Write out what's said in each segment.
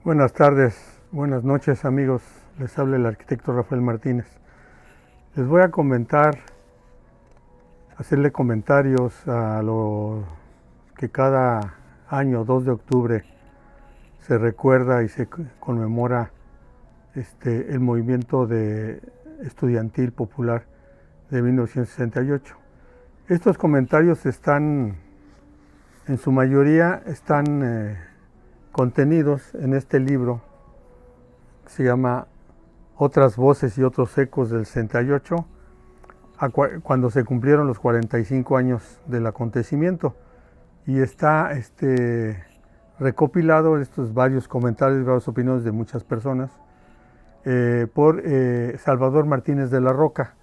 Buenas tardes, buenas noches amigos, les habla el arquitecto Rafael Martínez. Les voy a hacerle comentarios a lo que cada año 2 de octubre se recuerda y se conmemora el movimiento estudiantil popular de 1968. Estos comentarios están, en su mayoría, contenidos en este libro que se llama Otras voces y otros ecos del 68, cuando se cumplieron los 45 años del acontecimiento, y está recopilado estos varios comentarios, varias opiniones de muchas personas por Salvador Martínez de la Roca,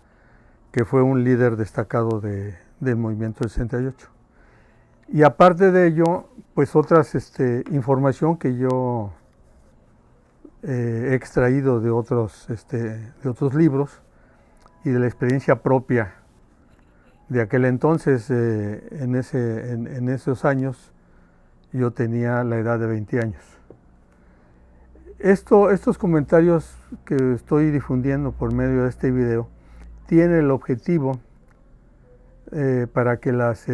que fue un líder destacado del movimiento del 68. Y aparte de ello, pues otras información que yo he extraído de otros libros y de la experiencia propia de aquel entonces. En esos años yo tenía la edad de 20 años. Estos comentarios que estoy difundiendo por medio de este video tienen el objetivo para que las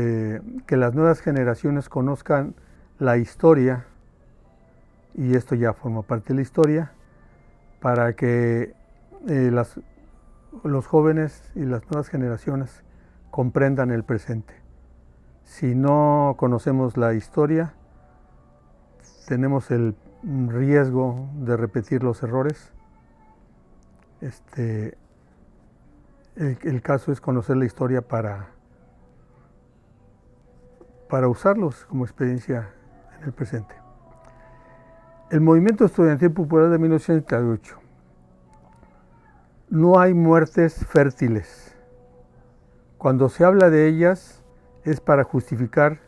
nuevas generaciones conozcan la historia, y esto ya forma parte de la historia, para que los jóvenes y las nuevas generaciones comprendan el presente. Si no conocemos la historia, tenemos el riesgo de repetir los errores. El caso es conocer la historia para usarlos como experiencia en el presente. El movimiento estudiantil popular de 1978. No hay muertes fértiles. Cuando se habla de ellas es para justificar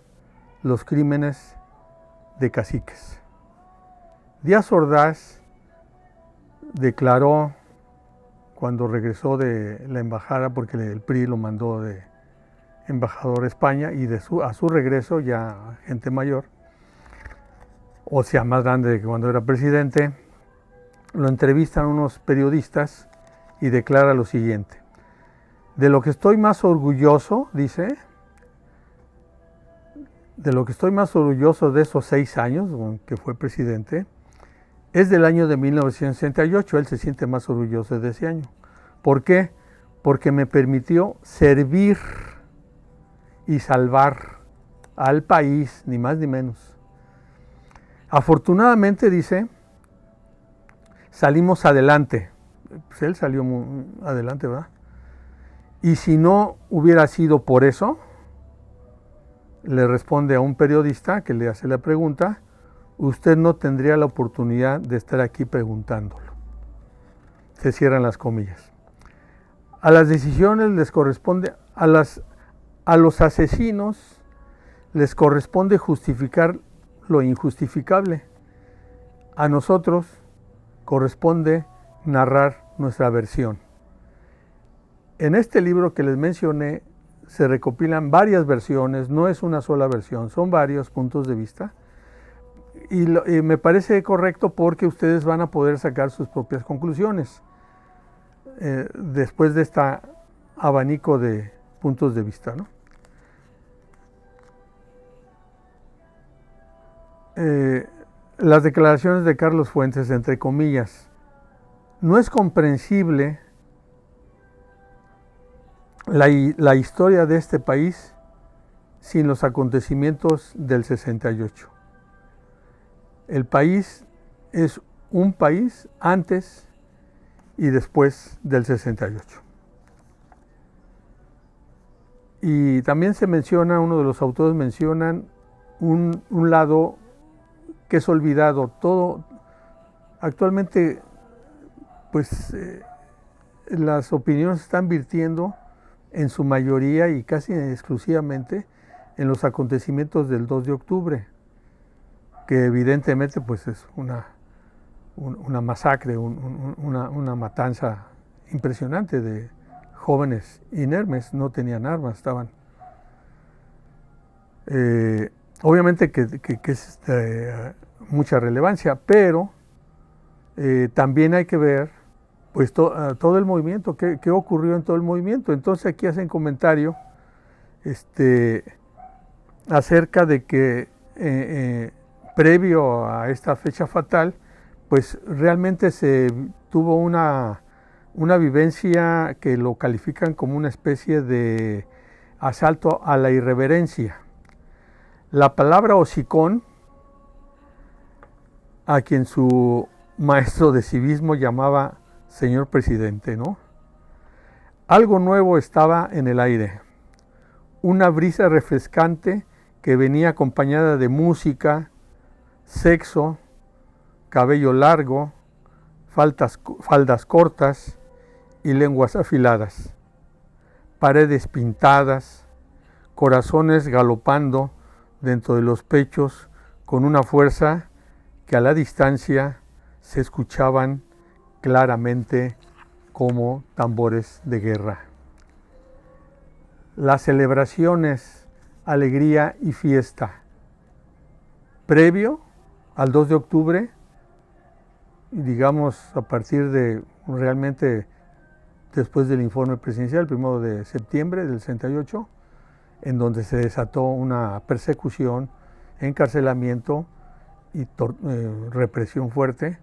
los crímenes de caciques. Díaz Ordaz declaró, cuando regresó de la embajada, porque el PRI lo mandó de embajador a España, y a su regreso, ya gente mayor, o sea, más grande que cuando era presidente, lo entrevistan unos periodistas y declara lo siguiente: de lo que estoy más orgulloso, dice, de lo que estoy más orgulloso de esos 6 años que fue presidente, es del año de 1968. Él se siente más orgulloso de ese año. ¿Por qué? Porque me permitió servir y salvar al país, ni más ni menos. Afortunadamente, dice, salimos adelante. Pues él salió adelante, ¿verdad? Y si no hubiera sido por eso, le responde a un periodista que le hace la pregunta, usted no tendría la oportunidad de estar aquí preguntándolo. Se cierran las comillas. A las decisiones les corresponde, a los asesinos les corresponde justificar lo injustificable. A nosotros corresponde narrar nuestra versión. En este libro que les mencioné se recopilan varias versiones, no es una sola versión, son varios puntos de vista, y me parece correcto porque ustedes van a poder sacar sus propias conclusiones después de este abanico de puntos de vista, ¿no? Las declaraciones de Carlos Fuentes, entre comillas: no es comprensible la historia de este país sin los acontecimientos del 68. El país es un país antes y después del 68. Y también se menciona, uno de los autores mencionan un lado que es olvidado. Todo actualmente, pues las opiniones están virtiendo en su mayoría y casi exclusivamente en los acontecimientos del 2 de octubre, que evidentemente pues es una masacre, una matanza impresionante de jóvenes inermes, no tenían armas, estaban... obviamente que es mucha relevancia, pero también hay que ver pues todo el movimiento, qué ocurrió en todo el movimiento. Entonces aquí hacen comentario acerca de que previo a esta fecha fatal, pues realmente se tuvo una vivencia que lo califican como una especie de asalto a la irreverencia. La palabra hocicón, a quien su maestro de civismo llamaba señor presidente, ¿no? Algo nuevo estaba en el aire, una brisa refrescante que venía acompañada de música, sexo, cabello largo, faldas cortas y lenguas afiladas, paredes pintadas, corazones galopando dentro de los pechos con una fuerza que a la distancia se escuchaban claramente como tambores de guerra. Las celebraciones, alegría y fiesta. Previo al 2 de octubre, digamos a partir de realmente después del informe presidencial, el 1 de septiembre del 68, en donde se desató una persecución, encarcelamiento y represión fuerte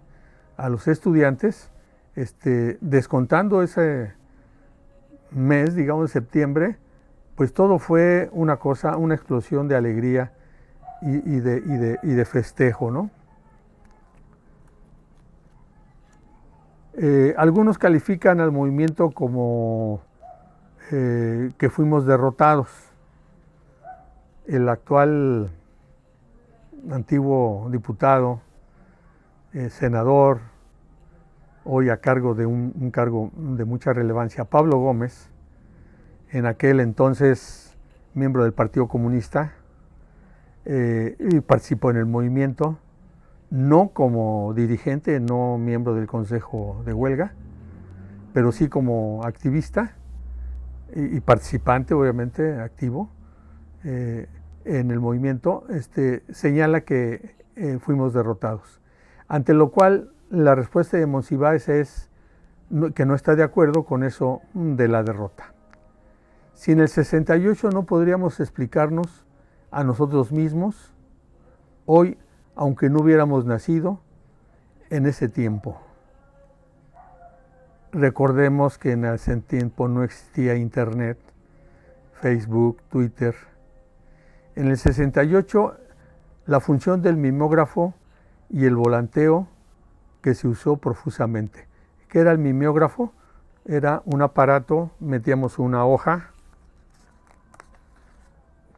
a los estudiantes, descontando ese mes, digamos, de septiembre, pues todo fue una explosión de alegría y de festejo, ¿no? Algunos califican al movimiento como que fuimos derrotados. El actual antiguo diputado, senador, hoy a cargo de un cargo de mucha relevancia, Pablo Gómez, en aquel entonces miembro del Partido Comunista, y participó en el movimiento, no como dirigente, no miembro del Consejo de Huelga, pero sí como activista y participante, obviamente, activo en el movimiento, señala que fuimos derrotados. Ante lo cual, la respuesta de Monsiváis es que no está de acuerdo con eso de la derrota. Si en el 68 no podríamos explicarnos a nosotros mismos, hoy, aunque no hubiéramos nacido en ese tiempo. Recordemos que en ese tiempo no existía Internet, Facebook, Twitter. En el 68, la función del mimeógrafo y el volanteo que se usó profusamente. ¿Qué era el mimeógrafo? Era un aparato, metíamos una hoja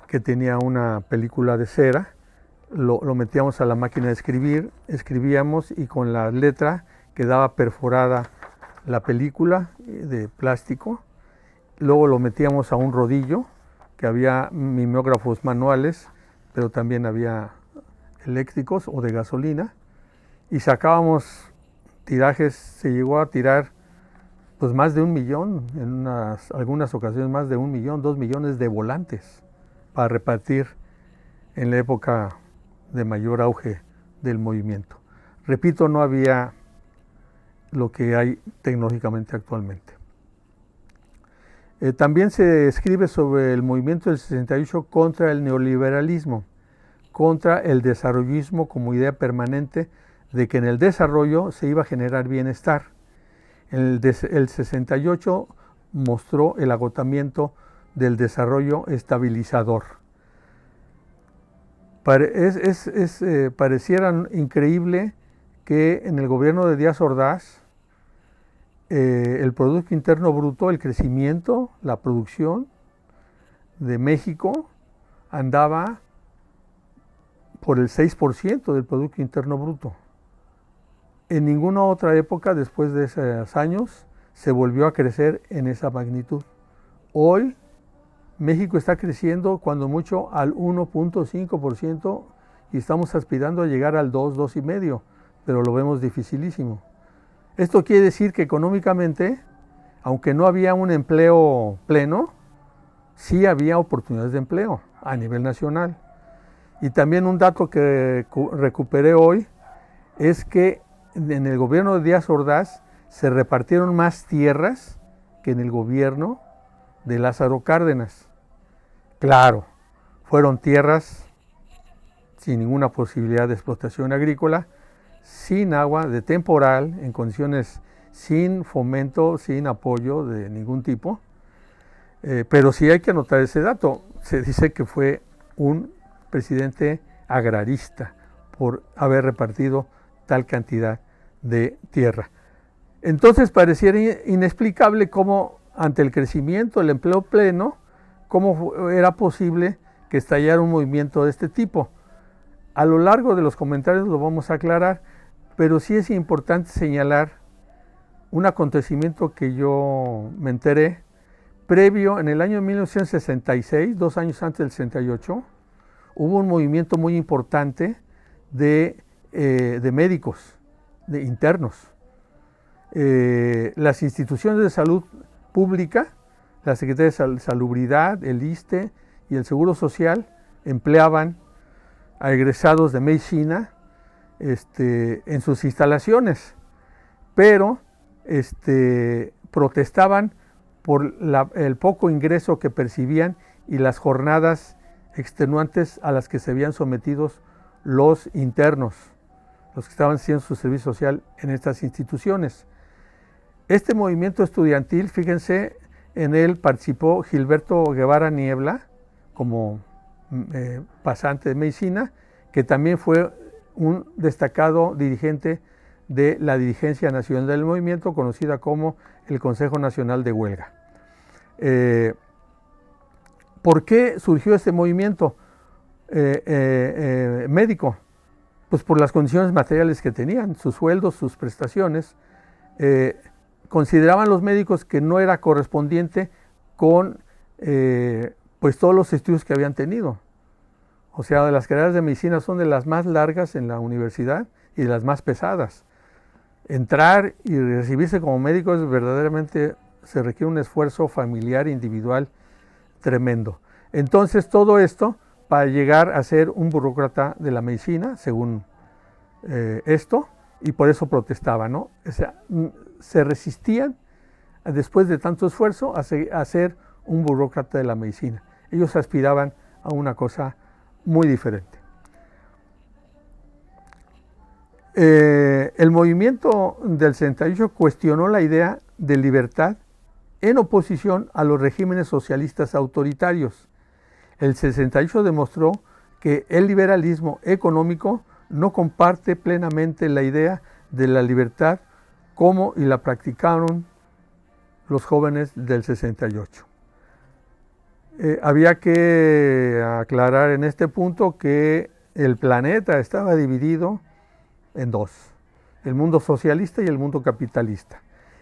que tenía una película de cera, lo metíamos a la máquina de escribir, escribíamos y con la letra quedaba perforada la película de plástico, luego lo metíamos a un rodillo, que había mimeógrafos manuales, pero también había eléctricos o de gasolina, y sacábamos tirajes, se llegó a tirar pues más de 1 millón, en algunas ocasiones más de 1 millón, 2 millones de volantes para repartir en la época de mayor auge del movimiento. Repito, no había lo que hay tecnológicamente actualmente. También se escribe sobre el movimiento del 68 contra el neoliberalismo, contra el desarrollismo como idea permanente de que en el desarrollo se iba a generar bienestar. El 68 mostró el agotamiento del desarrollo estabilizador. Pareciera increíble que en el gobierno de Díaz Ordaz el Producto Interno Bruto, el crecimiento, la producción de México andaba por el 6% del Producto Interno Bruto. En ninguna otra época después de esos años se volvió a crecer en esa magnitud. Hoy México está creciendo cuando mucho al 1.5% y estamos aspirando a llegar al 2,5%, pero lo vemos dificilísimo. Esto quiere decir que económicamente, aunque no había un empleo pleno, sí había oportunidades de empleo a nivel nacional. Y también un dato que recuperé hoy es que en el gobierno de Díaz Ordaz se repartieron más tierras que en el gobierno de Lázaro Cárdenas. Claro, fueron tierras sin ninguna posibilidad de explotación agrícola, sin agua, de temporal, en condiciones sin fomento, sin apoyo de ningún tipo. Pero sí hay que anotar ese dato. Se dice que fue un presidente agrarista por haber repartido tal cantidad de tierra. Entonces pareciera inexplicable cómo ante el crecimiento, el empleo pleno, cómo era posible que estallara un movimiento de este tipo. A lo largo de los comentarios lo vamos a aclarar, pero sí es importante señalar un acontecimiento que yo me enteré previo, en el año 1966, 2 años antes del 68, hubo un movimiento muy importante de médicos, de internos. Las instituciones de salud pública, la Secretaría de Salubridad, el ISSSTE y el Seguro Social empleaban a egresados de medicina en sus instalaciones, pero protestaban por el poco ingreso que percibían y las jornadas extenuantes a las que se habían sometidos los internos, los que estaban haciendo su servicio social en estas instituciones. Este movimiento estudiantil, fíjense, en él participó Gilberto Guevara Niebla como pasante de medicina, que también fue un destacado dirigente de la dirigencia nacional del movimiento, conocida como el Consejo Nacional de Huelga. ¿Por qué surgió este movimiento médico? Pues por las condiciones materiales que tenían, sus sueldos, sus prestaciones. Consideraban los médicos que no era correspondiente con pues todos los estudios que habían tenido. O sea, las carreras de medicina son de las más largas en la universidad y de las más pesadas. Entrar y recibirse como médico es verdaderamente, se requiere un esfuerzo familiar, individual, tremendo. Entonces todo esto para llegar a ser un burócrata de la medicina, según esto, y por eso protestaban, ¿no? O sea, se resistían, después de tanto esfuerzo, a ser un burócrata de la medicina. Ellos aspiraban a una cosa muy diferente. El movimiento del 68 cuestionó la idea de libertad en oposición a los regímenes socialistas autoritarios. El 68 demostró que el liberalismo económico no comparte plenamente la idea de la libertad como y la practicaron los jóvenes del 68. Había que aclarar en este punto que el planeta estaba dividido en dos, el mundo socialista y el mundo capitalista,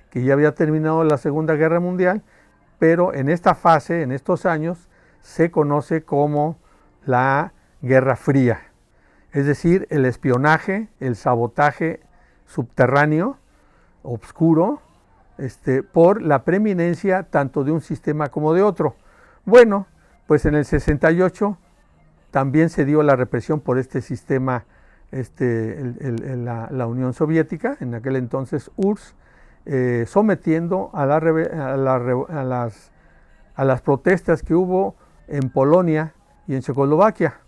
que ya había terminado la Segunda Guerra Mundial, pero en esta fase, en estos años, se conoce como la Guerra Fría, es decir, el espionaje, el sabotaje subterráneo, obscuro, por la preeminencia tanto de un sistema como de otro. Bueno, pues en el 68 también se dio la represión por este sistema, la Unión Soviética, en aquel entonces URSS, sometiendo a las protestas que hubo en Polonia y en Checoslovaquia,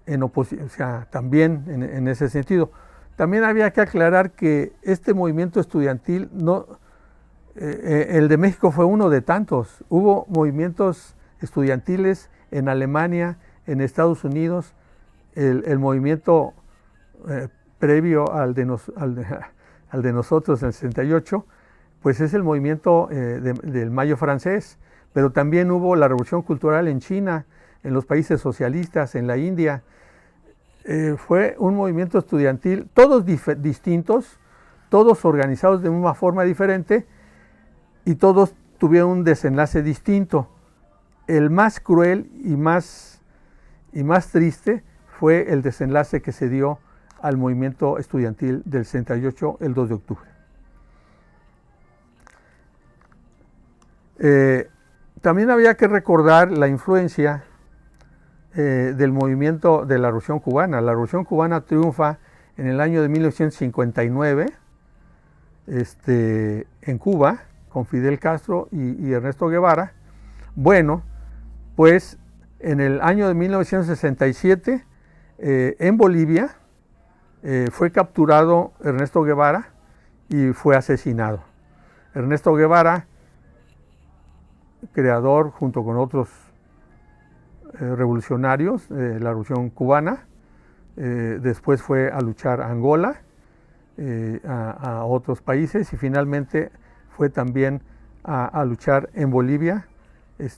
o sea, también en ese sentido. También había que aclarar que este movimiento estudiantil, el de México fue uno de tantos. Hubo movimientos estudiantiles en Alemania, en Estados Unidos. El movimiento previo al de nosotros en el 68, pues es el movimiento del Mayo francés, pero también hubo la revolución cultural en China, en los países socialistas, en la India. Fue un movimiento estudiantil, todos distintos, todos organizados de una forma diferente y todos tuvieron un desenlace distinto. El más cruel y más triste fue el desenlace que se dio al movimiento estudiantil del 68, el 2 de octubre. También había que recordar la influencia del movimiento de la Revolución Cubana. La Revolución Cubana triunfa en el año de 1959 en Cuba con Fidel Castro y Ernesto Guevara. Bueno, pues en el año de 1967 en Bolivia fue capturado Ernesto Guevara y fue asesinado. Ernesto Guevara, creador junto con otros revolucionarios de la Revolución Cubana, después fue a luchar a Angola, a otros países, y finalmente fue también a luchar en Bolivia.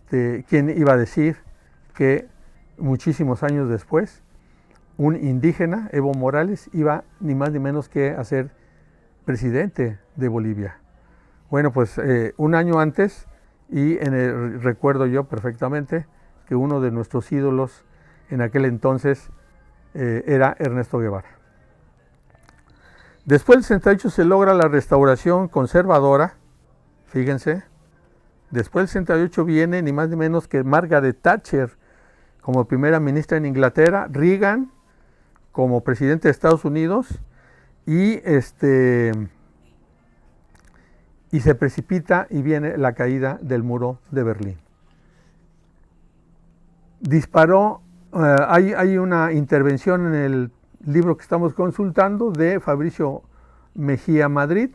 ¿Quién iba a decir que muchísimos años después un indígena, Evo Morales, iba ni más ni menos que a ser presidente de Bolivia? Bueno, pues un año antes, y recuerdo yo perfectamente que uno de nuestros ídolos en aquel entonces era Ernesto Guevara. Después del 68 se logra la restauración conservadora, fíjense. Después del 68 viene ni más ni menos que Margaret Thatcher como primera ministra en Inglaterra, Reagan como presidente de Estados Unidos, y se precipita y viene la caída del muro de Berlín. Disparó, hay una intervención en el libro que estamos consultando de Fabricio Mejía Madrid.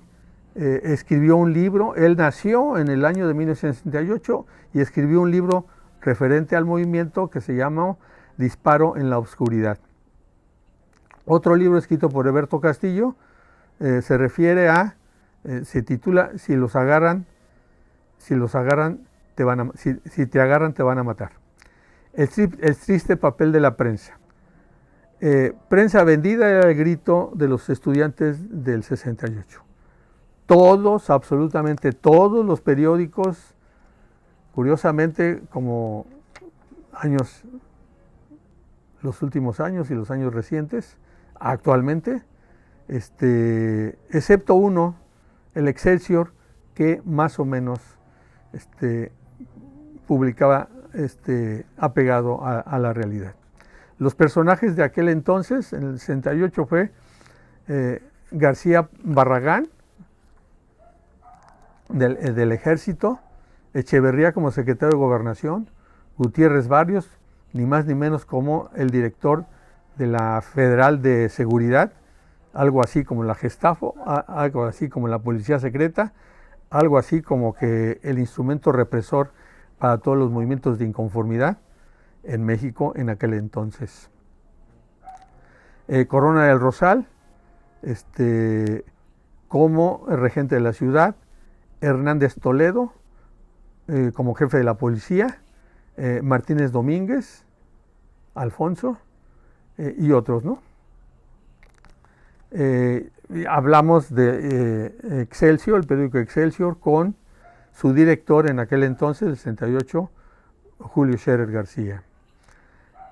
Escribió un libro, él nació en el año de 1968 y escribió un libro referente al movimiento que se llama Disparo en la Oscuridad. Otro libro escrito por Heberto Castillo se refiere a, se titula Si te agarran te van a matar. El triste papel de la prensa. Prensa vendida era el grito de los estudiantes del 68. Todos, absolutamente todos los periódicos, curiosamente, como los últimos años y los años recientes, actualmente, excepto uno, el Excelsior, que más o menos publicaba apegado a la realidad. Los personajes de aquel entonces, en el 68, fue García Barragán, del Ejército, Echeverría como secretario de Gobernación, Gutiérrez Barrios, ni más ni menos como el director de la Federal de Seguridad, algo así como la Gestapo, algo así como la Policía Secreta, algo así como que el instrumento represor para todos los movimientos de inconformidad en México en aquel entonces. Corona del Rosal, como regente de la ciudad, Hernández Toledo como jefe de la policía, Martínez Domínguez, Alfonso y otros, ¿no? Hablamos de Excelsior, el periódico Excelsior, con su director en aquel entonces, el 68, Julio Scherer García.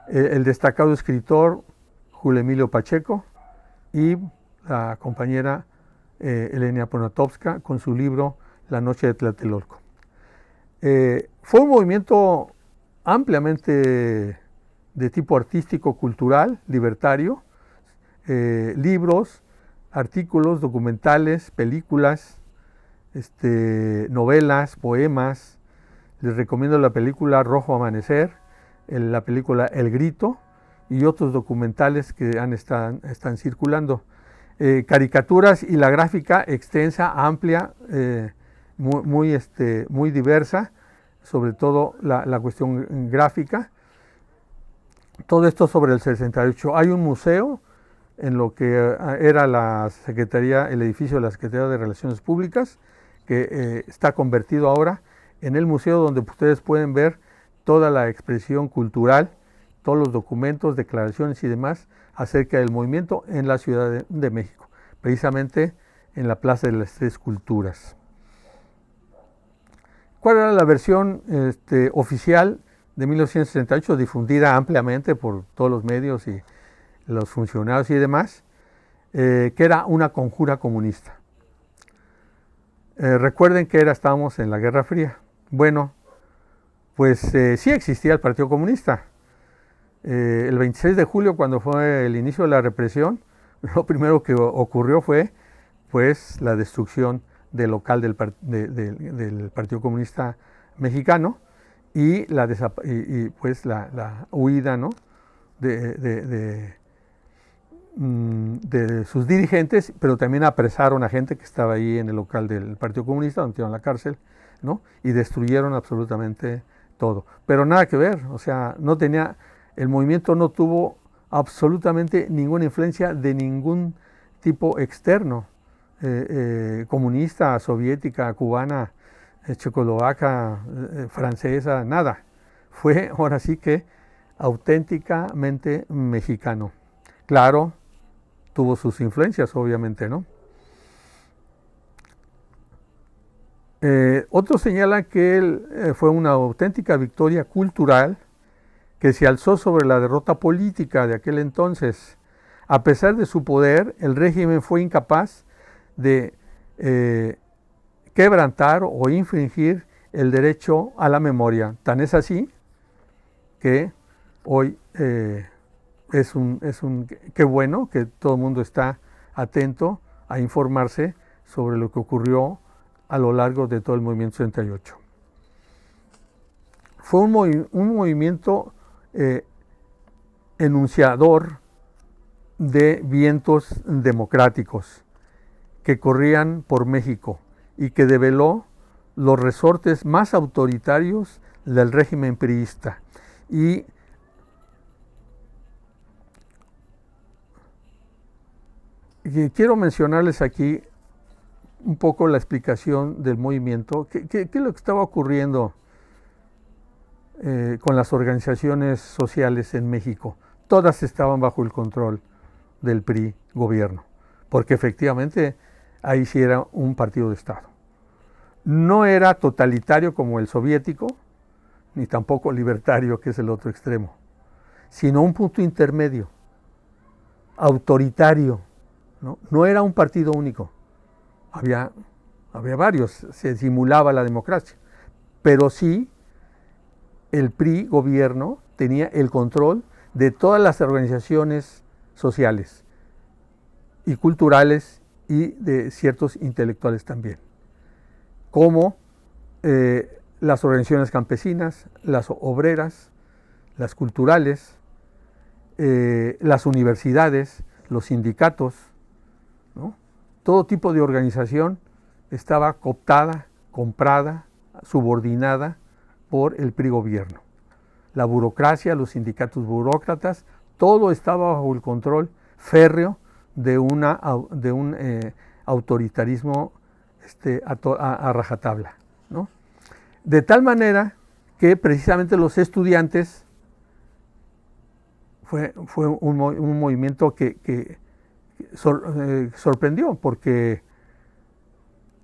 El destacado escritor Julio Emilio Pacheco y la compañera Elena Poniatowska con su libro La Noche de Tlatelolco. Fue un movimiento ampliamente de tipo artístico, cultural, libertario, libros, artículos, documentales, películas, novelas, poemas. Les recomiendo la película Rojo Amanecer, la película El Grito y otros documentales que están circulando. Caricaturas y la gráfica extensa, amplia, muy diversa, sobre todo la cuestión gráfica. Todo esto sobre el 68. Hay un museo en lo que era la Secretaría, el edificio de la Secretaría de Relaciones Públicas, que está convertido ahora en el museo donde ustedes pueden ver toda la expresión cultural, todos los documentos, declaraciones y demás acerca del movimiento en la Ciudad de México, precisamente en la Plaza de las Tres Culturas. ¿Cuál era la versión oficial de 1968, difundida ampliamente por todos los medios y los funcionarios y demás? Que era una conjura comunista. Recuerden que estábamos en la Guerra Fría. Bueno, pues sí existía el Partido Comunista. El 26 de julio, cuando fue el inicio de la represión, lo primero que ocurrió fue pues la destrucción del local del Partido Comunista Mexicano y pues la huida, ¿no?, de sus dirigentes, pero también apresaron a gente que estaba ahí en el local del Partido Comunista, donde metieron a la cárcel, ¿no?, y destruyeron absolutamente todo. Pero nada que ver, o sea, el movimiento no tuvo absolutamente ninguna influencia de ningún tipo externo, comunista, soviética, cubana, checoslovaca, francesa, nada. Fue ahora sí que auténticamente mexicano. Claro, tuvo sus influencias, obviamente, ¿no? Otros señalan que fue una auténtica victoria cultural que se alzó sobre la derrota política de aquel entonces. A pesar de su poder, el régimen fue incapaz de quebrantar o infringir el derecho a la memoria. Tan es así que hoy qué bueno que todo el mundo está atento a informarse sobre lo que ocurrió a lo largo de todo el movimiento 68. Fue un movimiento enunciador de vientos democráticos que corrían por México y que develó los resortes más autoritarios del régimen priista. Y quiero mencionarles aquí un poco la explicación del movimiento, qué es lo que estaba ocurriendo con las organizaciones sociales en México. Todas estaban bajo el control del PRI gobierno, porque efectivamente ahí sí era un partido de Estado. No era totalitario como el soviético, ni tampoco libertario, que es el otro extremo, sino un punto intermedio, autoritario, ¿no? No era un partido único, había varios, se simulaba la democracia, pero sí el PRI gobierno tenía el control de todas las organizaciones sociales y culturales y de ciertos intelectuales también, como las organizaciones campesinas, las obreras, las culturales, las universidades, los sindicatos, ¿no? Todo tipo de organización estaba cooptada, comprada, subordinada por el PRI gobierno. La burocracia, los sindicatos burócratas, todo estaba bajo el control férreo de un autoritarismo a rajatabla, ¿no? De tal manera que precisamente los estudiantes fue un movimiento que sorprendió, porque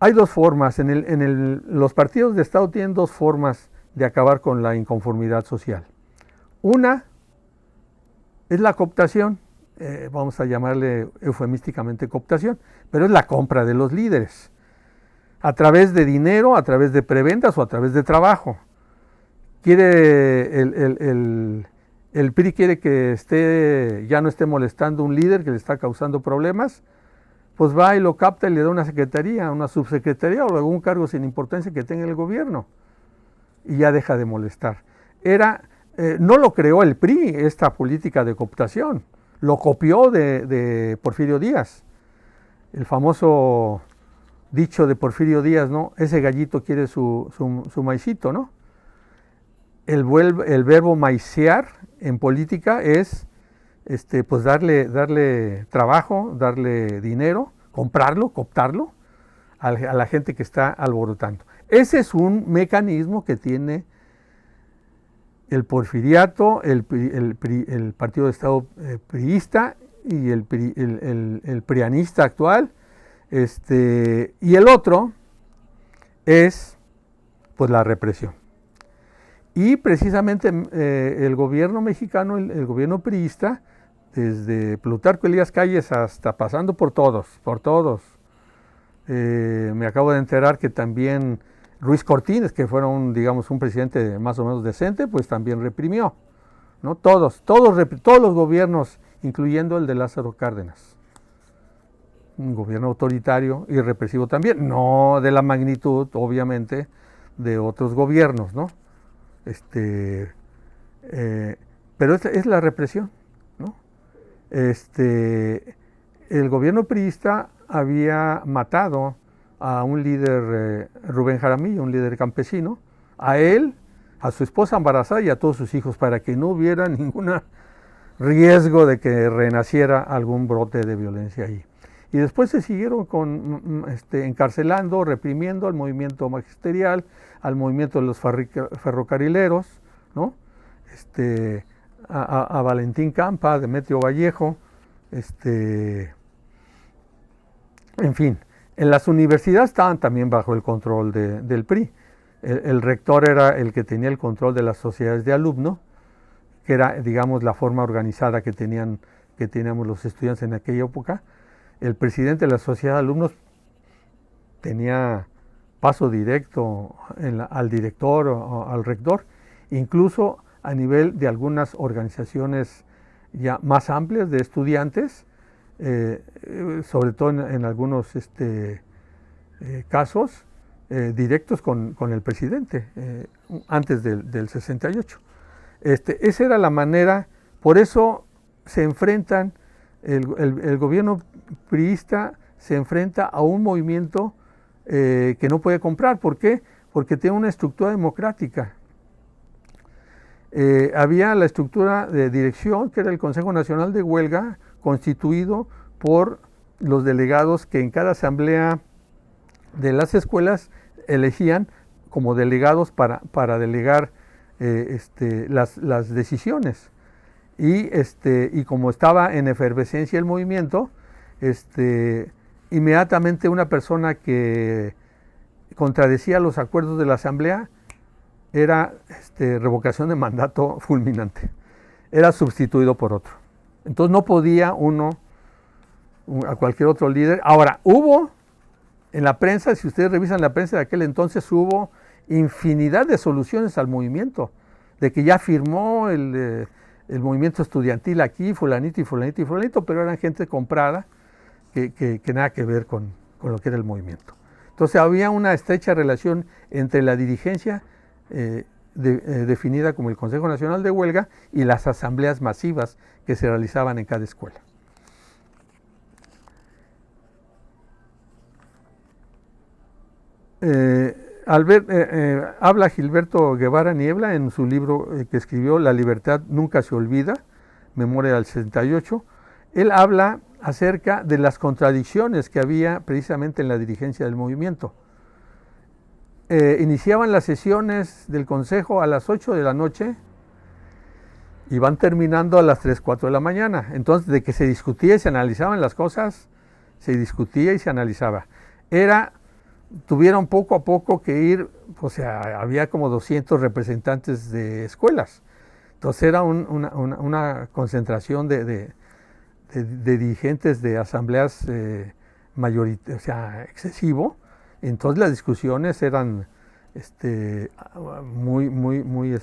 hay dos formas, los partidos de Estado tienen dos formas de acabar con la inconformidad social. Una es la cooptación, vamos a llamarle eufemísticamente cooptación, pero es la compra de los líderes, a través de dinero, a través de prebendas o a través de trabajo. El PRI quiere que ya no esté molestando un líder que le está causando problemas, pues va y lo capta y le da una secretaría, una subsecretaría o algún cargo sin importancia que tenga el gobierno, y ya deja de molestar. No lo creó el PRI, esta política de cooptación, lo copió de Porfirio Díaz. El famoso dicho de Porfirio Díaz, ¿no? Ese gallito quiere su maicito, ¿no? El verbo maicear en política es pues darle trabajo, darle dinero, comprarlo, cooptarlo a la gente que está alborotando. Ese es un mecanismo que tiene el porfiriato, el partido de Estado priista y el prianista actual, y el otro es pues la represión. Y precisamente el gobierno mexicano, el gobierno priista, desde Plutarco Elías Calles hasta pasando por todos. Me acabo de enterar que también Ruiz Cortines, que fuera un presidente más o menos decente, pues también reprimió, ¿no? Todos los gobiernos, incluyendo el de Lázaro Cárdenas. un gobierno autoritario y represivo también, no de la magnitud, obviamente, de otros gobiernos, ¿no? Pero es la represión, ¿no? El gobierno priista había matado a un líder, Rubén Jaramillo, un líder campesino, a él, a su esposa embarazada y a todos sus hijos, para que no hubiera ningún riesgo de que renaciera algún brote de violencia ahí. Y después se siguieron encarcelando, reprimiendo al movimiento magisterial, al movimiento de los ferrocarrileros, ¿no? A Valentín Campa, a Demetrio Vallejo, en fin. En las universidades estaban también bajo el control del PRI. El rector era el que tenía el control de las sociedades de alumnos, que era, digamos, la forma organizada que teníamos los estudiantes en aquella época. El presidente de la sociedad de alumnos tenía paso directo al director o al rector, incluso a nivel de algunas organizaciones ya más amplias de estudiantes, sobre todo en algunos casos directos con el presidente, antes del 68. Esa era la manera, por eso se enfrentan, el gobierno priista se enfrenta a un movimiento que no puede comprar. ¿Por qué? Porque tiene una estructura democrática. Había la estructura de dirección, que era el Consejo Nacional de Huelga, constituido por los delegados que en cada asamblea de las escuelas elegían como delegados para delegar las decisiones. Y como estaba en efervescencia el movimiento, inmediatamente una persona que contradecía los acuerdos de la asamblea era revocación de mandato fulminante. Era sustituido por otro. Entonces no podía a cualquier otro líder. Ahora, hubo en la prensa, si ustedes revisan la prensa de aquel entonces, hubo infinidad de soluciones al movimiento, de que ya firmó el movimiento estudiantil aquí, fulanito y fulanito y fulanito, pero eran gente comprada que nada que ver con lo que era el movimiento. Entonces había una estrecha relación entre la dirigencia definida como el Consejo Nacional de Huelga y las asambleas masivas que se realizaban en cada escuela. Habla Gilberto Guevara Niebla en su libro que escribió La libertad nunca se olvida, Memoria del 68. Él habla acerca de las contradicciones que había precisamente en la dirigencia del movimiento. Iniciaban las sesiones del Consejo a las 8 de la noche y van terminando a las 3, 4 de la mañana. Entonces, de que se discutía y se analizaban las cosas, se discutía y se analizaba. Tuvieron poco a poco que ir, o sea, había como 200 representantes de escuelas. Entonces era una concentración de dirigentes de asambleas mayoritarias, o sea, excesivo. Entonces las discusiones eran muy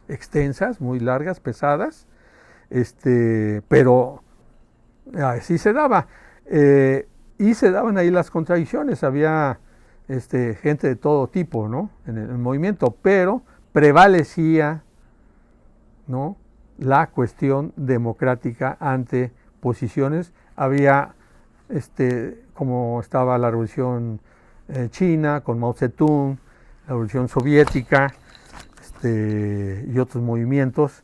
extensas, muy largas, pesadas, pero así se daba. Y se daban ahí las contradicciones, había gente de todo tipo, ¿no? en el movimiento, pero prevalecía, ¿no?, la cuestión democrática ante posiciones. Había, como estaba la revolución china con Mao Zedong, la revolución soviética, y otros movimientos,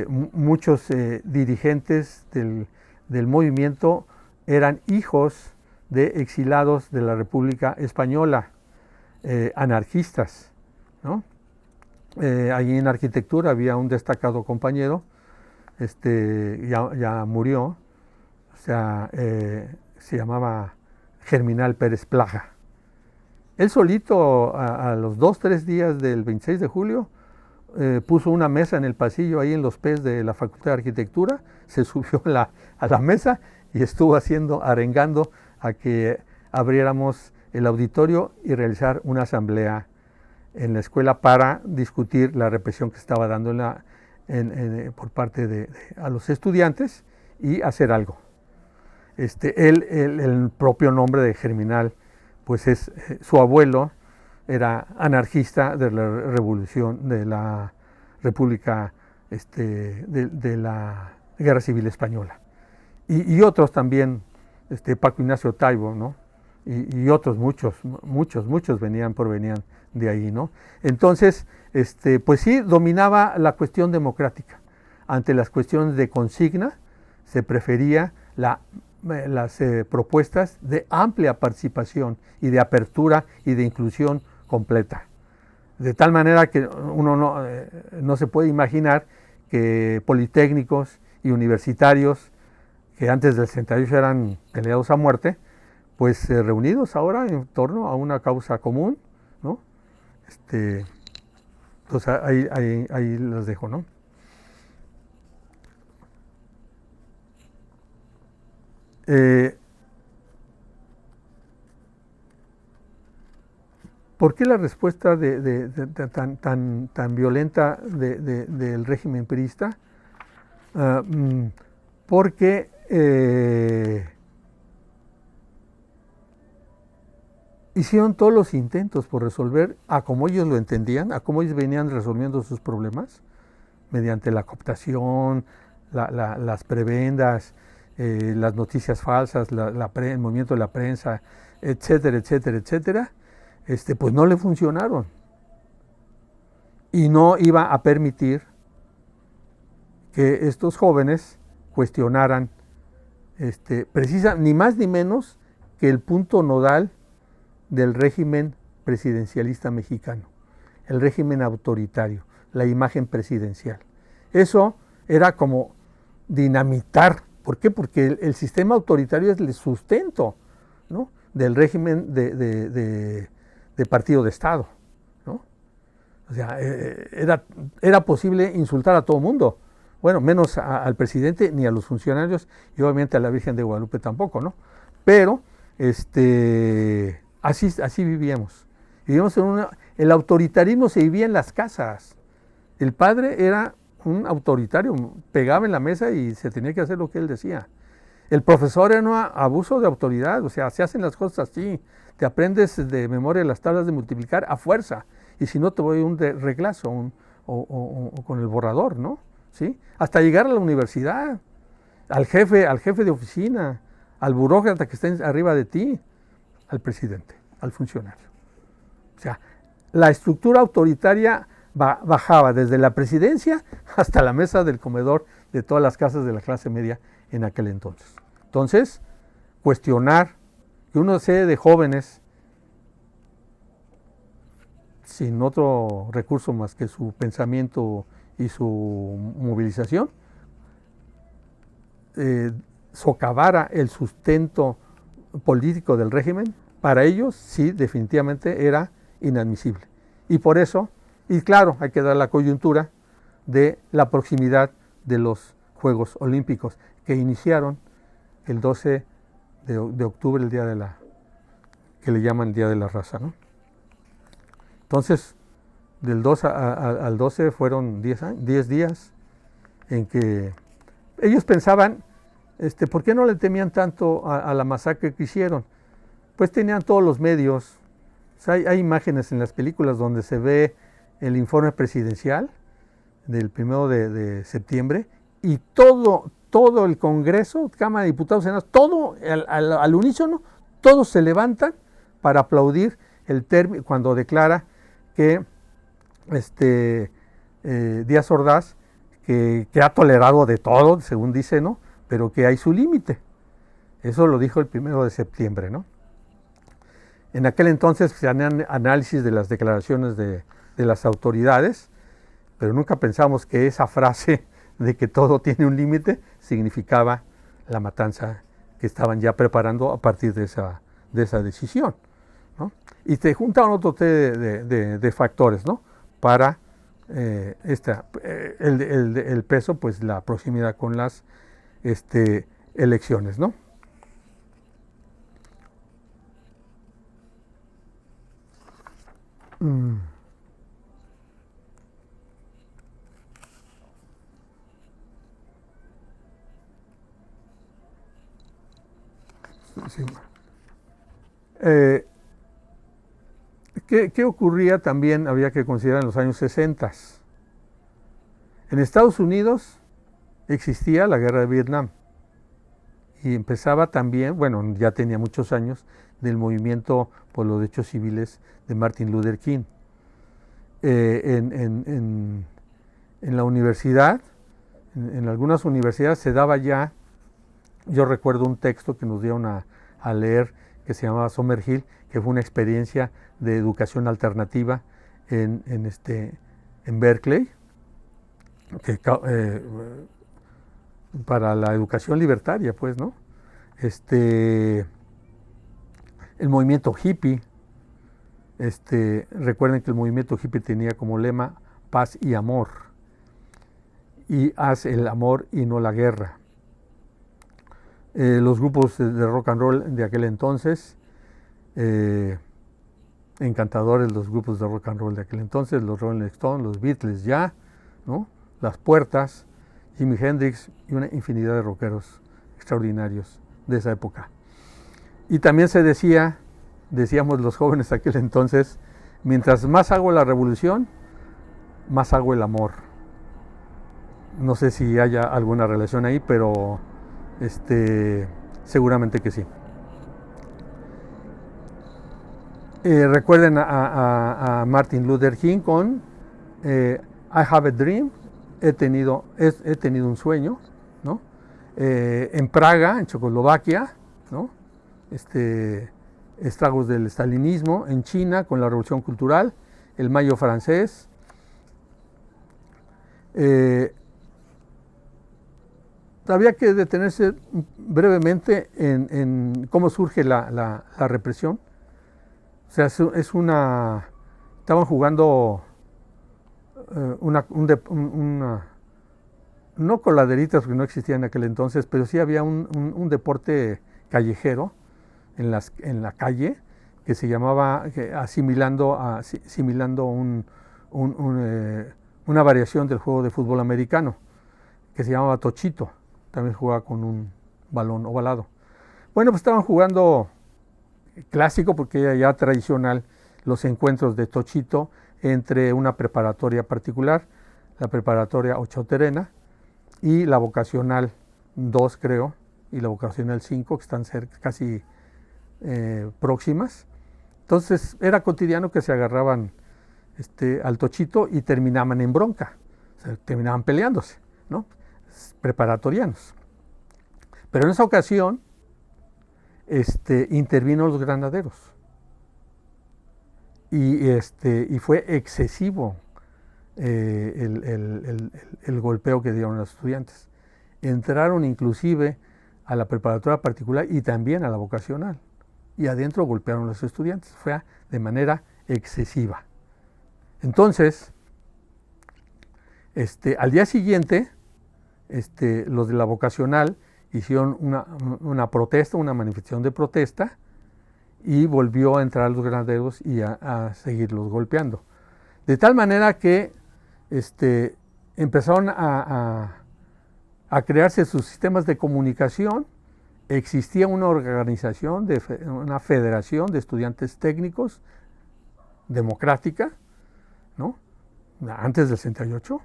muchos dirigentes del movimiento eran hijos de exilados de la República Española, anarquistas, ¿no? Allí en arquitectura había un destacado compañero, ya murió, o sea, se llamaba Germinal Pérez Plaja. Él solito, a los 2, 3 días del 26 de julio, puso una mesa en el pasillo ahí en los PES de la Facultad de Arquitectura, se subió a la mesa y estuvo arengando a que abriéramos el auditorio y realizar una asamblea en la escuela para discutir la represión que estaba dando por parte a los estudiantes y hacer algo. el propio nombre de Germinal, pues es su abuelo era anarquista de la revolución de la República de la Guerra Civil Española. Y otros también, Paco Ignacio Taibo, ¿no? Y otros muchos provenían de ahí, ¿no? Entonces, pues sí, dominaba la cuestión democrática. Ante las cuestiones de consigna, se prefería las propuestas de amplia participación y de apertura y de inclusión completa. De tal manera que uno no se puede imaginar que politécnicos y universitarios, que antes del 68 eran peleados a muerte, pues reunidos ahora en torno a una causa común, ¿no? Pues ahí los dejo, ¿no? ¿Por qué la respuesta tan violenta del régimen priista? Porque hicieron todos los intentos por resolver a como ellos lo entendían, a cómo ellos venían resolviendo sus problemas, mediante la cooptación, las prebendas, las noticias falsas, el movimiento de la prensa, etcétera, etcétera, etcétera. Pues no le funcionaron y no iba a permitir que estos jóvenes cuestionaran ni más ni menos que el punto nodal del régimen presidencialista mexicano, el régimen autoritario, la imagen presidencial. Eso era como dinamitar. ¿Por qué? Porque el sistema autoritario es el sustento, ¿no?, del régimen de partido de Estado, ¿no? O sea, era posible insultar a todo mundo. Bueno, menos al presidente ni a los funcionarios y obviamente a la Virgen de Guadalupe tampoco, ¿no? Pero así vivíamos. Vivíamos el autoritarismo se vivía en las casas. El padre era un autoritario, pegaba en la mesa y se tenía que hacer lo que él decía. El profesor era un abuso de autoridad, o sea, se hacen las cosas así. Te aprendes de memoria las tablas de multiplicar a fuerza, y si no te voy un reglazo o con el borrador, ¿no? ¿Sí? Hasta llegar a la universidad, al jefe de oficina, al burócrata que está arriba de ti, al presidente, al funcionario. O sea, la estructura autoritaria bajaba desde la presidencia hasta la mesa del comedor de todas las casas de la clase media en aquel entonces. Entonces, cuestionar que una serie de jóvenes, sin otro recurso más que su pensamiento y su movilización, socavara el sustento político del régimen, para ellos sí definitivamente era inadmisible. Y por eso, y claro, hay que dar la coyuntura de la proximidad de los Juegos Olímpicos, que iniciaron el 12 de octubre, el día que le llaman el Día de la Raza, ¿no? Entonces, del 2 al 12 fueron 10 días en que ellos pensaban, ¿por qué no le temían tanto a la masacre que hicieron? Pues tenían todos los medios. O sea, hay imágenes en las películas donde se ve el informe presidencial del 1 de septiembre y todo el Congreso, Cámara de Diputados, Senado, todo al unísono, todos se levantan para aplaudir el término cuando declara que Díaz Ordaz, que ha tolerado de todo, según dice, ¿no?, pero que hay su límite. Eso lo dijo el 1 de septiembre, ¿no? En aquel entonces se hacían análisis de las declaraciones de las autoridades, pero nunca pensamos que esa frase de que todo tiene un límite significaba la matanza que estaban ya preparando a partir de esa decisión, ¿no? Y te juntaron otro de factores, ¿no?, para el peso, pues la proximidad con las elecciones, ¿no? Sí. ¿Qué ocurría también? Había que considerar en los años 60. En Estados Unidos existía la guerra de Vietnam y empezaba también, bueno, ya tenía muchos años, del movimiento por los derechos civiles de Martin Luther King. En la universidad, en algunas universidades se daba ya, yo recuerdo un texto que nos dieron a leer que se llamaba Summerhill, que fue una experiencia de educación alternativa en Berkeley, que, para la educación libertaria, pues, ¿no? El movimiento hippie, recuerden que el movimiento hippie tenía como lema paz y amor, y haz el amor y no la guerra. Los grupos de rock and roll de aquel entonces, encantadores los grupos de rock and roll de aquel entonces, los Rolling Stones, los Beatles ya, ¿no? Las Puertas, Jimi Hendrix y una infinidad de rockeros extraordinarios de esa época. Y también se decíamos los jóvenes de aquel entonces, mientras más hago la revolución, más hago el amor. No sé si haya alguna relación ahí, pero seguramente que sí. Recuerden a Martin Luther King con I have a dream, he tenido un sueño, ¿no? En Praga, en Checoslovaquia, ¿no? Estragos del estalinismo, en China con la Revolución Cultural, el Mayo francés. Había que detenerse brevemente en cómo surge la represión. O sea, estaban jugando no coladeritas, porque no existía en aquel entonces, pero sí había un deporte callejero en la calle que se llamaba, similando una variación del juego de fútbol americano, que se llamaba tochito. También jugaba con un balón ovalado. Bueno, pues estaban jugando clásico, porque era ya tradicional, los encuentros de tochito entre una preparatoria particular, la preparatoria Ochoterena, y la vocacional 2, creo, y la vocacional 5, que están casi próximas. Entonces era cotidiano que se agarraban al tochito y terminaban en bronca, o sea, terminaban peleándose, ¿no? Preparatorianos. Pero en esa ocasión intervino los granaderos y fue excesivo el golpeo que dieron a los estudiantes. Entraron inclusive a la preparatoria particular y también a la vocacional, y adentro golpearon a los estudiantes. Fue de manera excesiva. Entonces, al día siguiente, los de la vocacional hicieron una protesta, una manifestación de protesta, y volvió a entrar los granaderos y a seguirlos golpeando. De tal manera que empezaron a crearse sus sistemas de comunicación. Existía una organización, una federación de estudiantes técnicos democrática, ¿no? Antes del 68,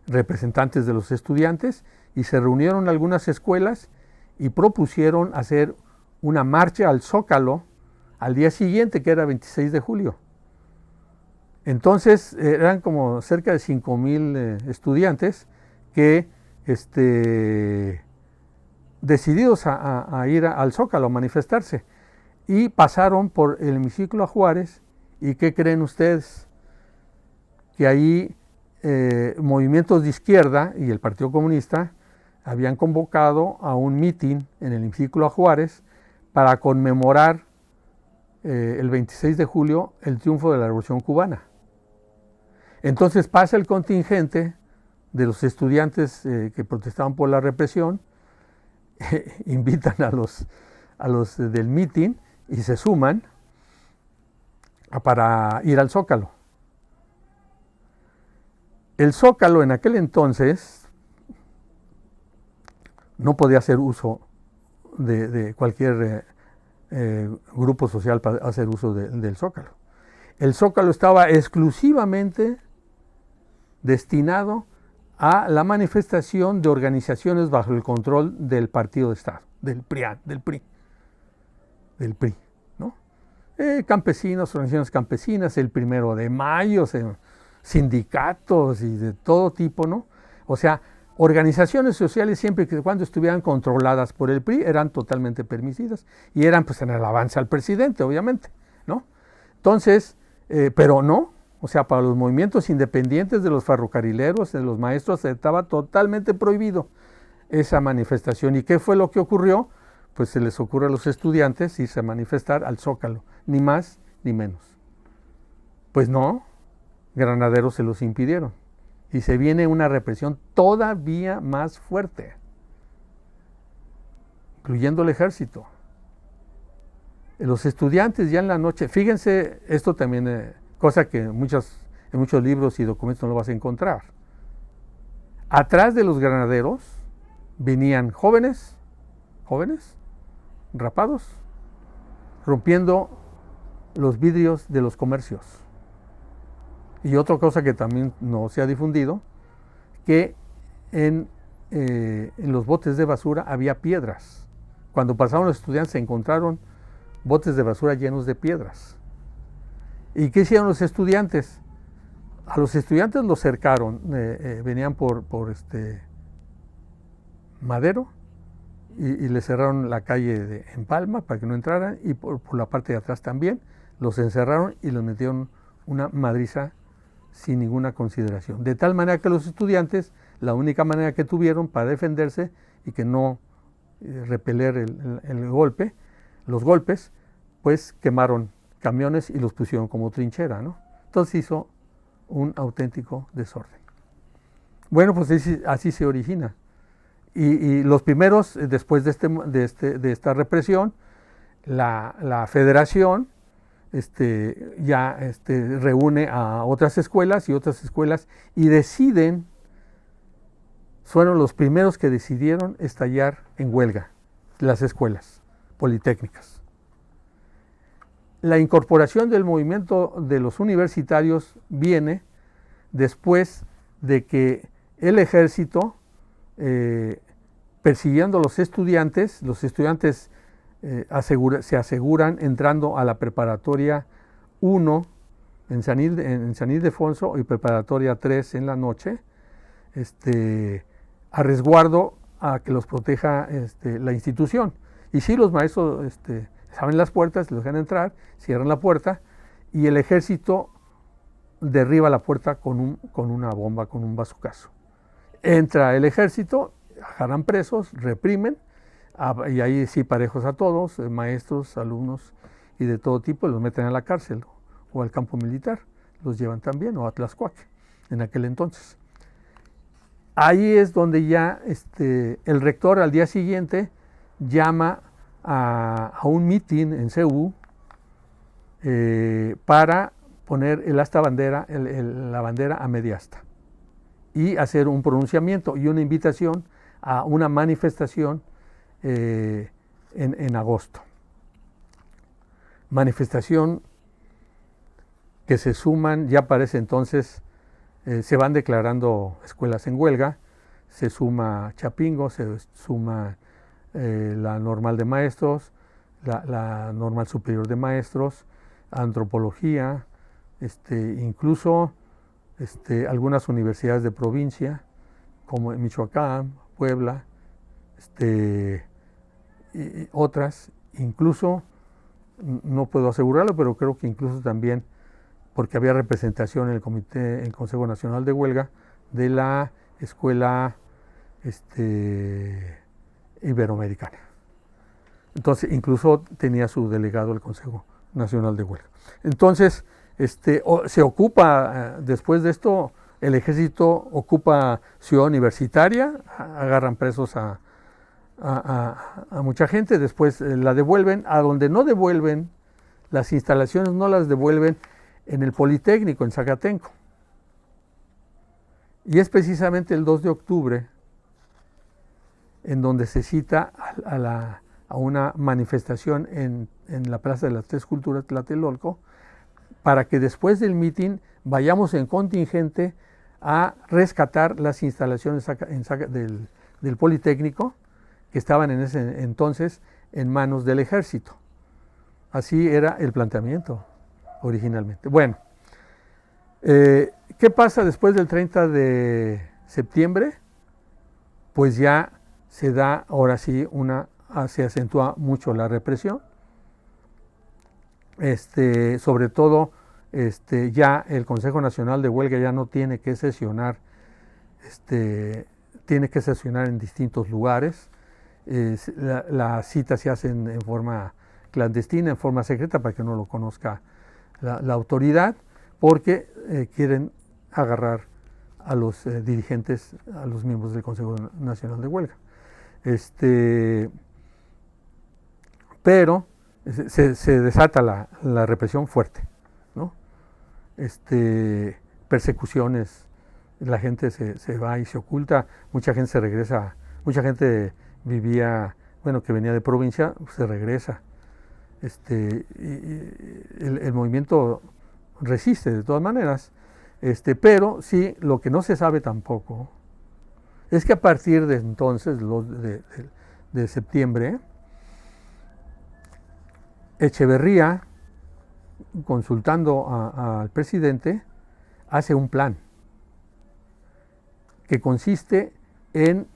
representantes de los estudiantes, y se reunieron en algunas escuelas y propusieron hacer una marcha al Zócalo al día siguiente, que era 26 de julio. Entonces eran como cerca de 5,000 estudiantes que decididos a ir al Zócalo a manifestarse, y pasaron por el hemiciclo a Juárez. ¿Y qué creen ustedes? Que ahí movimientos de izquierda y el Partido Comunista habían convocado a un mitin en el hemiciclo a Juárez para conmemorar el 26 de julio el triunfo de la Revolución Cubana. Entonces pasa el contingente de los estudiantes que protestaban por la represión, invitan a los del mitin y se suman para ir al Zócalo. El Zócalo en aquel entonces no podía hacer uso de cualquier grupo social para hacer uso del Zócalo. El Zócalo estaba exclusivamente destinado a la manifestación de organizaciones bajo el control del partido de Estado, del PRI, ¿no? Campesinos, organizaciones campesinas, el 1 de mayo, sindicatos y de todo tipo, ¿no? O sea, organizaciones sociales siempre y cuando estuvieran controladas por el PRI eran totalmente permitidas y eran pues en alabanza al presidente, obviamente, ¿no? Entonces, pero no, o sea, para los movimientos independientes de los ferrocarrileros, de los maestros, estaba totalmente prohibido esa manifestación. ¿Y qué fue lo que ocurrió? Pues se les ocurre a los estudiantes irse a manifestar al Zócalo, ni más ni menos. Pues no, Granaderos se los impidieron. Y se viene una represión todavía más fuerte, incluyendo el ejército. Los estudiantes ya en la noche, fíjense, esto también, cosa que en muchos libros y documentos no lo vas a encontrar. Atrás de los granaderos venían jóvenes, rapados, rompiendo los vidrios de los comercios. Y otra cosa que también no se ha difundido, que en los botes de basura había piedras. Cuando pasaron los estudiantes se encontraron botes de basura llenos de piedras. ¿Y qué hicieron los estudiantes? A los estudiantes los cercaron, venían por Madero y les cerraron la calle en Palma para que no entraran, y por la parte de atrás también los encerraron y los metieron una madriza sin ninguna consideración. De tal manera que los estudiantes, la única manera que tuvieron para defenderse y que no repeler los golpes, pues quemaron camiones y los pusieron como trinchera, ¿no? Entonces hizo un auténtico desorden. Bueno, pues así se origina. Y los primeros, después de esta represión, la federación reúne a otras escuelas y deciden, fueron los primeros que decidieron estallar en huelga las escuelas politécnicas. La incorporación del movimiento de los universitarios viene después de que el ejército, persiguiendo a los estudiantes se aseguran entrando a la preparatoria 1 en San Ildefonso y preparatoria 3 en la noche, a resguardo a que los proteja la institución. Y sí, los maestros abren las puertas, los dejan entrar, cierran la puerta y el ejército derriba la puerta con una bomba, con un bazucazo. Entra el ejército, agarran presos, reprimen, y ahí sí parejos a todos, maestros, alumnos y de todo tipo, los meten a la cárcel o al campo militar, los llevan también, o a Tlaxcuaque en aquel entonces. Ahí es donde ya el rector al día siguiente llama a un mitin en CU para poner la bandera a media asta y hacer un pronunciamiento y una invitación a una manifestación en agosto. Manifestación que se suman, ya para ese entonces se van declarando escuelas en huelga, se suma Chapingo, se suma la normal de maestros, la normal superior de maestros, antropología, incluso algunas universidades de provincia, como en Michoacán, Puebla, y otras, incluso, no puedo asegurarlo, pero creo que incluso también, porque había representación en el Consejo Nacional de Huelga, de la escuela iberoamericana. Entonces, incluso tenía su delegado el Consejo Nacional de Huelga. Entonces, se ocupa, después de esto, el ejército ocupa Ciudad Universitaria, agarran presos a mucha gente, después la devuelven, a donde no devuelven, las instalaciones no las devuelven en el Politécnico, en Zacatenco. Y es precisamente el 2 de octubre en donde se cita a la a una manifestación en la Plaza de las Tres Culturas, Tlatelolco, para que después del mitin vayamos en contingente a rescatar las instalaciones del Politécnico, que estaban en ese entonces en manos del ejército. Así era el planteamiento originalmente. Bueno, ¿qué pasa después del 30 de septiembre? Pues ya se da, ahora sí, se acentúa mucho la represión. Sobre todo, ya el Consejo Nacional de Huelga ya no tiene que sesionar, tiene que sesionar en distintos lugares. Las citas se hacen en forma clandestina, en forma secreta, para que no lo conozca la autoridad, porque quieren agarrar a los dirigentes, a los miembros del Consejo Nacional de Huelga. Pero se desata la represión fuerte, ¿no? Persecuciones, la gente se va y se oculta, mucha gente se regresa, mucha gente que venía de provincia, se regresa. El movimiento resiste de todas maneras, pero sí, lo que no se sabe tampoco es que a partir de entonces, de septiembre, Echeverría, consultando al presidente, hace un plan que consiste en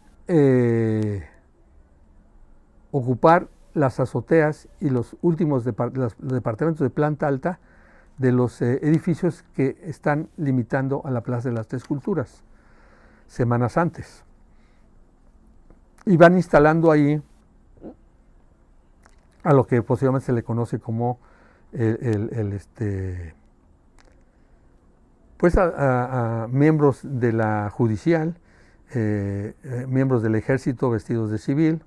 ocupar las azoteas y los últimos los departamentos de planta alta de los edificios que están limitando a la Plaza de las Tres Culturas, semanas antes. Y van instalando ahí a lo que posiblemente se le conoce como a miembros de la judicial, miembros del ejército vestidos de civil,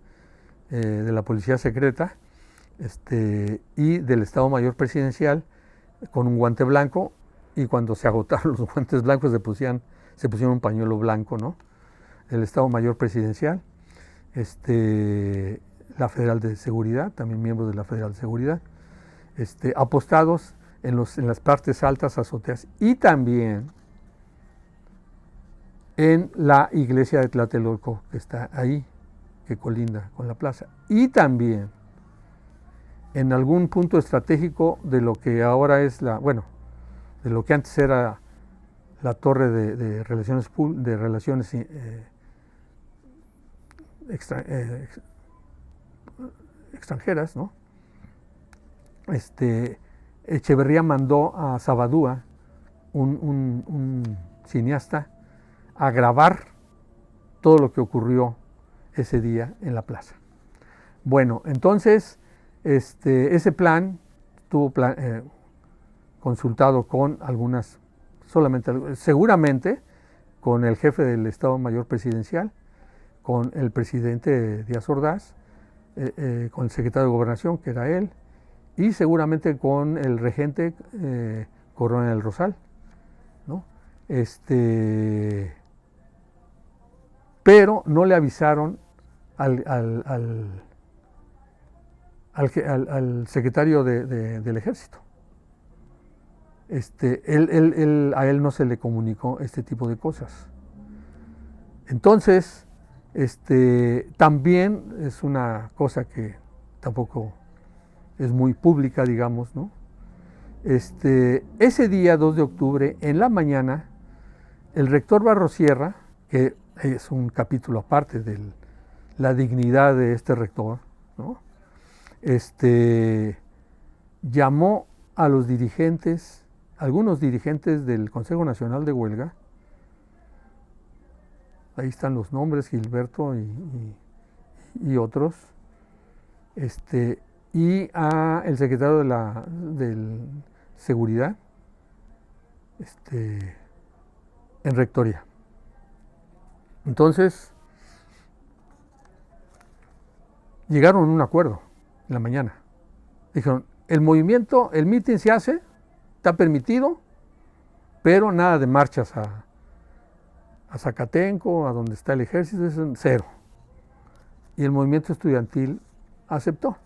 de la policía secreta, y del Estado Mayor Presidencial con un guante blanco, y cuando se agotaron los guantes blancos se pusieron un pañuelo blanco, ¿no? El Estado Mayor Presidencial, la Federal de Seguridad, también miembros de la Federal de Seguridad, apostados en las partes altas, azoteas, y también en la iglesia de Tlatelolco, que está ahí, que colinda con la plaza, y también en algún punto estratégico de lo que ahora es de lo que antes era la torre de relaciones extranjeras, ¿no? Echeverría mandó a Sabadúa, un cineasta, a grabar todo lo que ocurrió ese día en la plaza. Bueno, entonces ese plan estuvo consultado con seguramente con el jefe del Estado Mayor Presidencial, con el presidente Díaz Ordaz, con el secretario de Gobernación, que era él, y seguramente con el regente Corona del Rosal, ¿no? Pero no le avisaron al secretario del ejército. A él no se le comunicó este tipo de cosas. Entonces, también es una cosa que tampoco es muy pública, digamos, ¿no? Ese día, 2 de octubre, en la mañana, el rector Barrosierra, que es un capítulo aparte de la dignidad de este rector, ¿no? Llamó a los dirigentes, algunos dirigentes del Consejo Nacional de Huelga, ahí están los nombres, Gilberto y otros, y a el secretario de Seguridad, en rectoría. Entonces, llegaron a un acuerdo en la mañana. Dijeron, el mitin se hace, está permitido, pero nada de marchas a Zacatenco, a donde está el ejército, es cero. Y el movimiento estudiantil aceptó.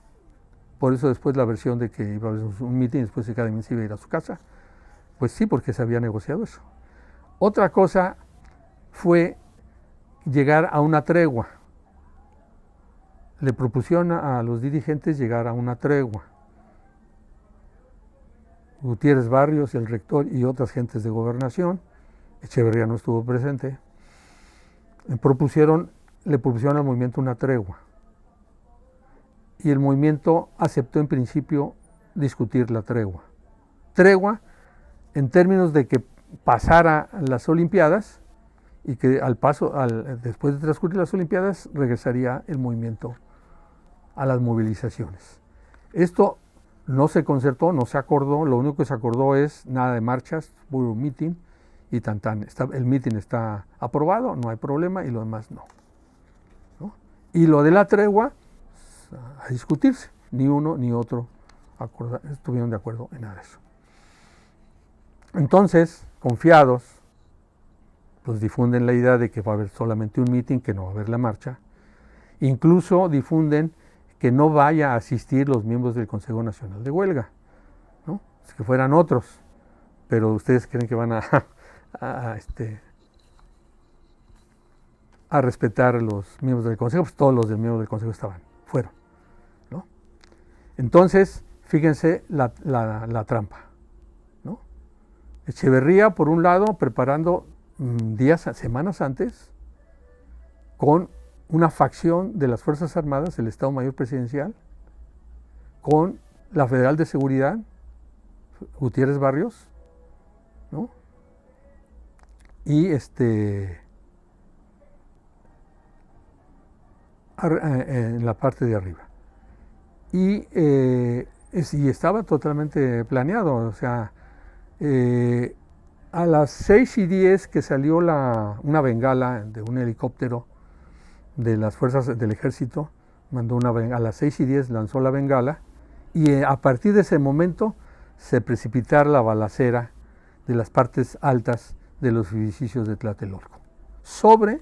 Por eso después la versión de que iba a haber un mitin, después de cada quien se iba a ir a su casa. Pues sí, porque se había negociado eso. Otra cosa fue llegar a una tregua. Le propusieron a los dirigentes llegar a una tregua. Gutiérrez Barrios, el rector y otras gentes de gobernación, Echeverría no estuvo presente, le propusieron al movimiento una tregua. Y el movimiento aceptó en principio discutir la tregua. Tregua en términos de que pasara las Olimpiadas y que después de transcurrir las Olimpiadas regresaría el movimiento a las movilizaciones. Esto no se concertó, no se acordó, lo único que se acordó es nada de marchas, puro meeting y tan. El meeting está aprobado, no hay problema, y lo demás no. Y lo de la tregua, a discutirse, ni uno ni otro estuvieron de acuerdo en nada de eso. Entonces, confiados, pues difunden la idea de que va a haber solamente un meeting, que no va a haber la marcha. Incluso difunden que no vaya a asistir los miembros del Consejo Nacional de Huelga, ¿no? Es que fueran otros, pero ustedes creen que van a respetar a los miembros del Consejo, pues todos los miembros del Consejo fueron, ¿no? Entonces, fíjense la trampa, ¿no? Echeverría, por un lado, preparando semanas antes, con una facción de las Fuerzas Armadas, el Estado Mayor Presidencial, con la Federal de Seguridad, Gutiérrez Barrios, ¿no? Y en la parte de arriba. Y estaba totalmente planeado, o sea, a las 6:10 que salió una bengala de un helicóptero de las fuerzas del ejército, a las 6:10 lanzó la bengala, y a partir de ese momento se precipitara la balacera de las partes altas de los edificios de Tlatelolco, sobre,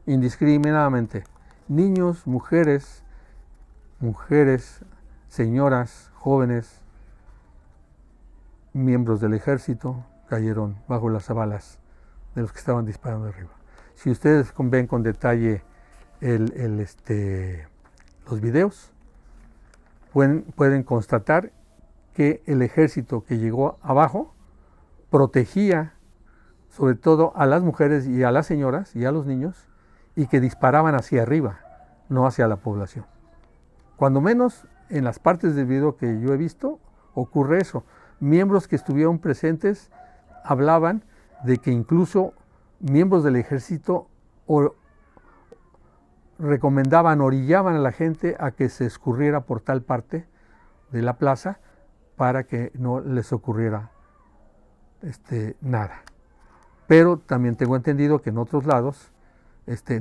indiscriminadamente, niños, mujeres, señoras, jóvenes, miembros del ejército, cayeron bajo las balas de los que estaban disparando arriba. Si ustedes ven con detalle los videos, pueden constatar que el ejército que llegó abajo protegía sobre todo a las mujeres y a las señoras y a los niños, y que disparaban hacia arriba, no hacia la población. Cuando menos en las partes del video que yo he visto, ocurre eso. Miembros que estuvieron presentes hablaban de que incluso miembros del ejército orillaban a la gente a que se escurriera por tal parte de la plaza para que no les ocurriera nada. Pero también tengo entendido que en otros lados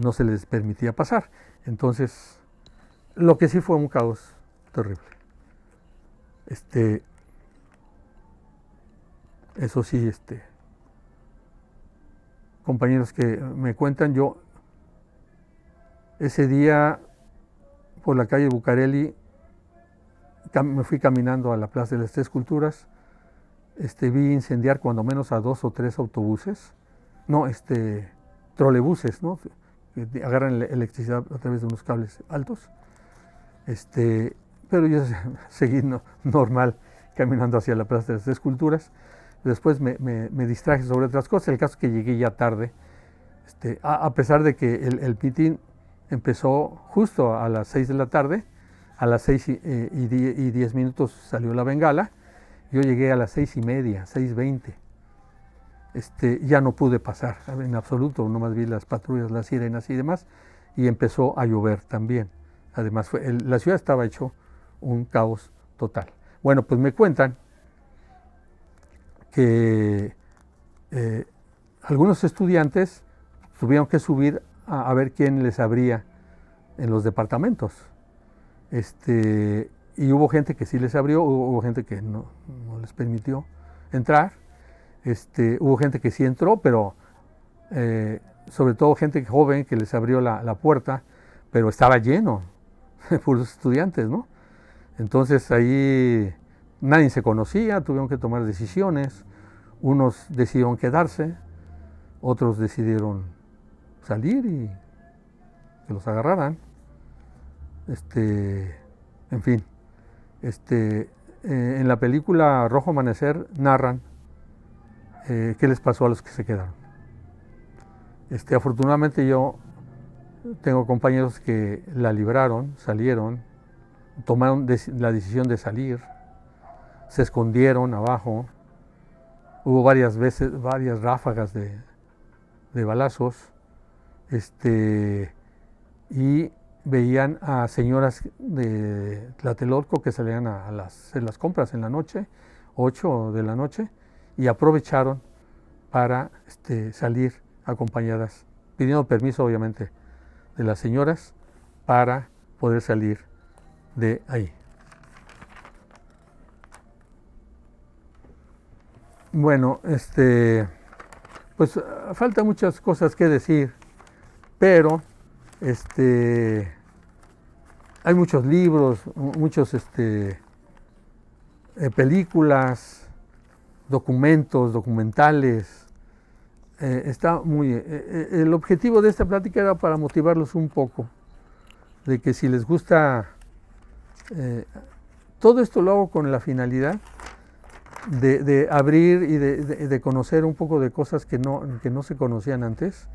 no se les permitía pasar. Entonces, lo que sí fue un caos terrible. Eso sí, compañeros que me cuentan, yo ese día por la calle Bucareli me fui caminando a la Plaza de las Tres Culturas, vi incendiar cuando menos a 2 o 3 autobuses, trolebuses, ¿no? Que agarran electricidad a través de unos cables altos, pero yo seguí normal caminando hacia la Plaza de las Tres Culturas. Después me distraje sobre otras cosas. El caso es que llegué ya tarde, a pesar de que el meeting empezó justo a las 6 de la tarde, a las 6:10 salió la bengala, yo llegué a las 6:30, 6:20. Ya no pude pasar en absoluto, nomás vi las patrullas, las sirenas y demás, y empezó a llover también. Además, la ciudad estaba hecho un caos total. Bueno, pues me cuentan que algunos estudiantes tuvieron que subir a ver quién les abría en los departamentos. Y hubo gente que sí les abrió, hubo gente que no les permitió entrar. Hubo gente que sí entró, pero sobre todo gente joven que les abrió la puerta, pero estaba lleno. puros estudiantes, ¿no? Entonces ahí nadie se conocía, tuvieron que tomar decisiones, unos decidieron quedarse, otros decidieron salir y que los agarraran. En fin, en la película Rojo Amanecer narran qué les pasó a los que se quedaron. Afortunadamente yo tengo compañeros que la libraron, salieron, tomaron la decisión de salir, se escondieron abajo, hubo varias ráfagas de balazos, y veían a señoras de Tlatelolco que salían a hacer las compras en la noche, 8 de la noche, y aprovecharon para salir acompañadas, pidiendo permiso obviamente de las señoras para poder salir de ahí. Bueno, pues falta muchas cosas que decir, pero hay muchos libros, muchos películas, documentales. Está muy. El objetivo de esta plática era para motivarlos un poco, de que si les gusta, todo esto lo hago con la finalidad de abrir y de conocer un poco de cosas que no se conocían antes,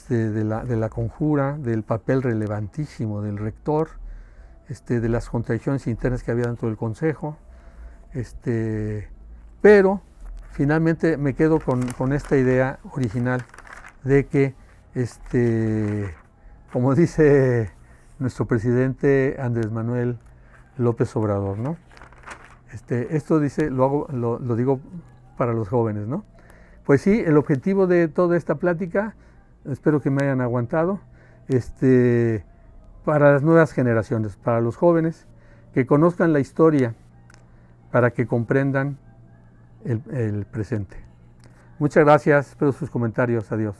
de la conjura, del papel relevantísimo del rector, de las contradicciones internas que había dentro del consejo, pero finalmente me quedo con esta idea original de que, como dice nuestro presidente Andrés Manuel López Obrador, ¿no? Esto dice, lo digo para los jóvenes, ¿no? Pues sí, el objetivo de toda esta plática, espero que me hayan aguantado, para las nuevas generaciones, para los jóvenes, que conozcan la historia, para que comprendan el presente. Muchas gracias, espero sus comentarios, adiós.